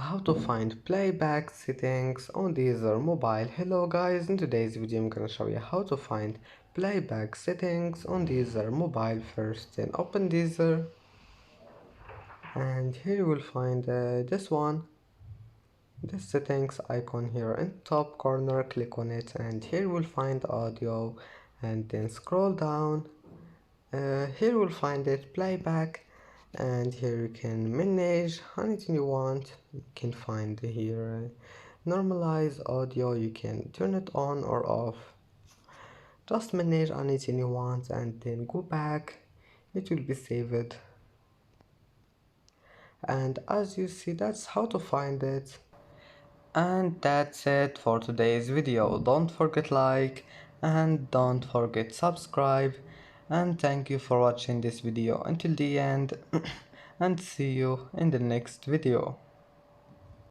How to find playback settings on Deezer mobile. Hello guys, in today's video I'm gonna show you how to find playback settings on Deezer mobile. First, then open Deezer, and here you will find this settings icon here in top corner. Click on it, and here you will find audio, and then scroll down. Here you will find it playback, and here you can manage anything you want. You can find here normalize audio, you can turn it on or off. Just manage anything you want and then go back, it will be saved. And as you see, that's how to find it. And that's it for today's video. Don't forget like and don't forget subscribe, and thank you for watching this video until the end and see you in the next video.